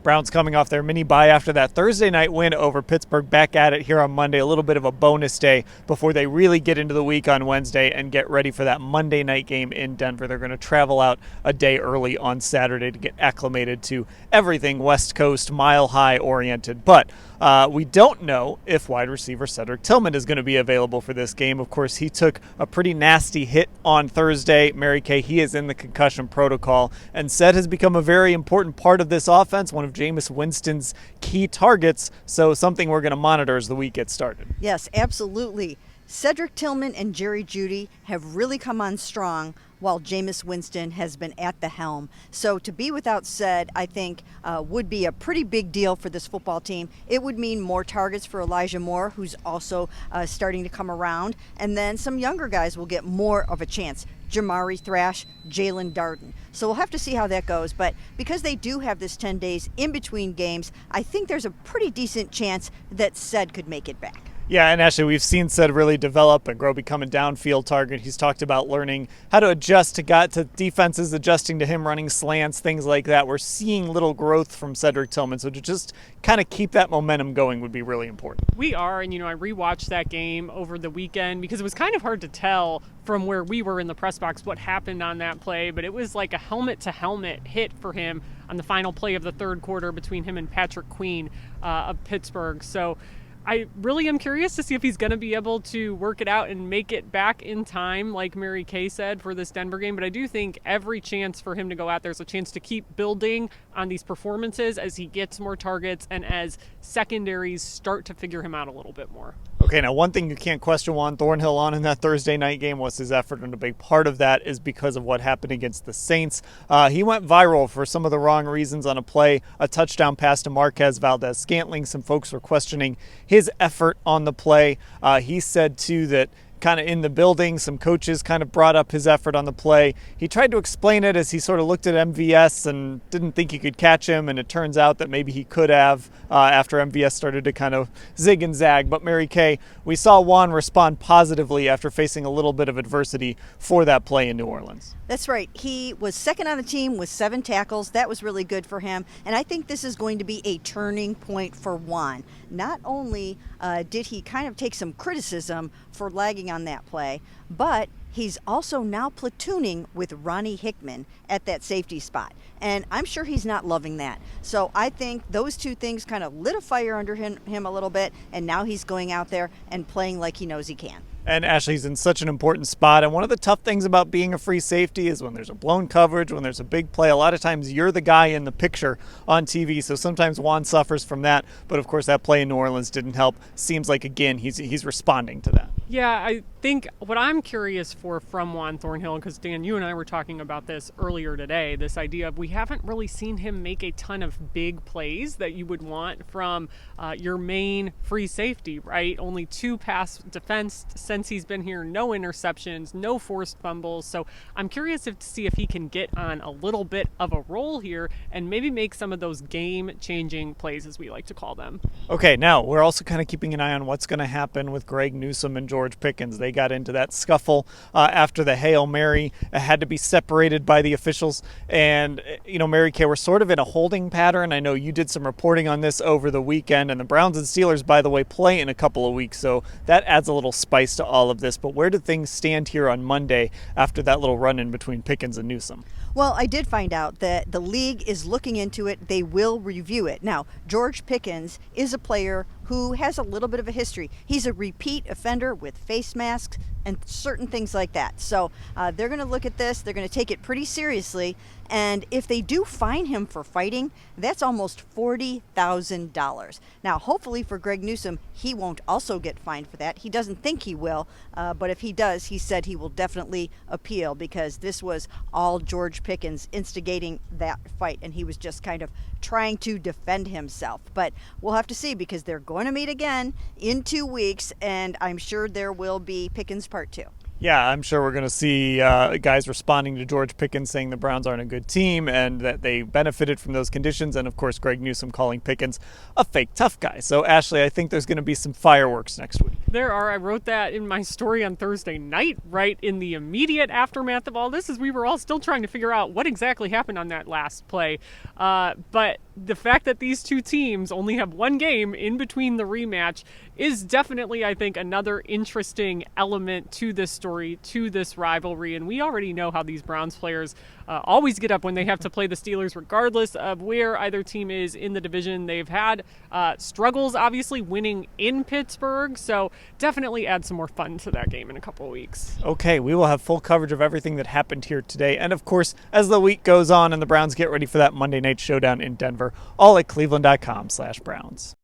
Browns coming off their mini bye after that Thursday night win over Pittsburgh, back at it here on Monday. A little bit of a bonus day before they really get into the week on Wednesday and get ready for that Monday night game in Denver. They're going to travel out a day early on Saturday to get acclimated to everything West Coast, Mile High oriented. But we don't know if wide receiver Cedric Tillman is going to be available for this game. Of course, he took a pretty nasty hit on Thursday. Mary Kay, he is in the concussion protocol, and Ced has become a very important part of this offense, one of Jameis Winston's key targets, so something we're going to monitor as the week gets started. Yes, absolutely. Cedric Tillman and Jerry Jeudy have really come on strong while Jameis Winston has been at the helm. So to be without Ced, I think, would be a pretty big deal for this football team. It would mean more targets for Elijah Moore, who's also starting to come around, and then some younger guys will get more of a chance. Jamari Thrash, Jalen Darden. So we'll have to see how that goes. But because they do have this 10 days in between games, I think there's a pretty decent chance that Ced could make it back. Yeah, and actually we've seen Ced really develop and grow, become a downfield target. He's talked about learning how to adjust to defenses, adjusting to him running slants, things like that. We're seeing little growth from Cedric Tillman, so to just kind of keep that momentum going would be really important. We are, and I rewatched that game over the weekend because it was kind of hard to tell from where we were in the press box what happened on that play, but it was like a helmet-to-helmet hit for him on the final play of the third quarter between him and Patrick Queen of Pittsburgh. So I really am curious to see if he's going to be able to work it out and make it back in time, like Mary Kay said, for this Denver game. But I do think every chance for him to go out there is a chance to keep building on these performances as he gets more targets and as secondaries start to figure him out a little bit more. Okay, now one thing you can't question Juan Thornhill on in that Thursday night game was his effort, and a big part of that is because of what happened against the Saints. He went viral for some of the wrong reasons on a play, a touchdown pass to Marquez Valdes-Scantling. Some folks were questioning his effort on the play. He said, too, that kind of in the building, some coaches kind of brought up his effort on the play. He tried to explain it as he sort of looked at MVS and didn't think he could catch him, and it turns out that maybe he could have after MVS started to kind of zig and zag. But Mary Kay, we saw Juan respond positively after facing a little bit of adversity for that play in New Orleans. That's right. He was second on the team with 7 tackles. That was really good for him, and I think this is going to be a turning point for Juan. Not only did he kind of take some criticism for lagging on that play, but he's also now platooning with Ronnie Hickman at that safety spot. And I'm sure he's not loving that. So I think those two things kind of lit a fire under him a little bit, and now he's going out there and playing like he knows he can. And Ashley's in such an important spot. And one of the tough things about being a free safety is when there's a blown coverage, when there's a big play, a lot of times you're the guy in the picture on TV. So sometimes Juan suffers from that. But of course, that play in New Orleans didn't help. Seems like, again, he's responding to that. Yeah, I think what I'm curious for from Juan Thornhill, because Dan, you and I were talking about this earlier today, this idea of we haven't really seen him make a ton of big plays that you would want from your main free safety, right? Only 2 pass defense since he's been here, no interceptions, no forced fumbles. So I'm curious to see if he can get on a little bit of a roll here and maybe make some of those game-changing plays, as we like to call them. Okay, now we're also kind of keeping an eye on what's going to happen with Greg Newsome and George Pickens. They got into that scuffle after the Hail Mary had to be separated by the officials. And, Mary Kay, we're sort of in a holding pattern. I know you did some reporting on this over the weekend, and the Browns and Steelers, by the way, play in a couple of weeks. So that adds a little spice to all of this. But where do things stand here on Monday after that little run-in between Pickens and Newsome? Well, I did find out that the league is looking into it. They will review it. Now, George Pickens is a player who has a little bit of a history. He's a repeat offender with face masks and certain things like that. So they're going to look at this. They're going to take it pretty seriously. And if they do fine him for fighting, that's almost $40,000. Now, hopefully for Greg Newsome, he won't also get fined for that. He doesn't think he will. But if he does, he said he will definitely appeal, because this was all George Pickens instigating that fight. And he was just kind of trying to defend himself. But we'll have to see, because they're going to meet again in 2 weeks. And I'm sure there will be Pickens Part 2. Yeah, I'm sure we're going to see guys responding to George Pickens saying the Browns aren't a good team and that they benefited from those conditions. And, of course, Greg Newsome calling Pickens a fake tough guy. So, Ashley, I think there's going to be some fireworks next week. There are. I wrote that in my story on Thursday night, right in the immediate aftermath of all this, as we were all still trying to figure out what exactly happened on that last play. But the fact that these two teams only have one game in between the rematch is definitely, I think, another interesting element to this story, to this rivalry. And we already know how these Browns players always get up when they have to play the Steelers, regardless of where either team is in the division. They've had struggles, obviously, winning in Pittsburgh. So definitely add some more fun to that game in a couple of weeks. Okay, we will have full coverage of everything that happened here today. And of course, as the week goes on and the Browns get ready for that Monday night showdown in Denver, all at cleveland.com/Browns.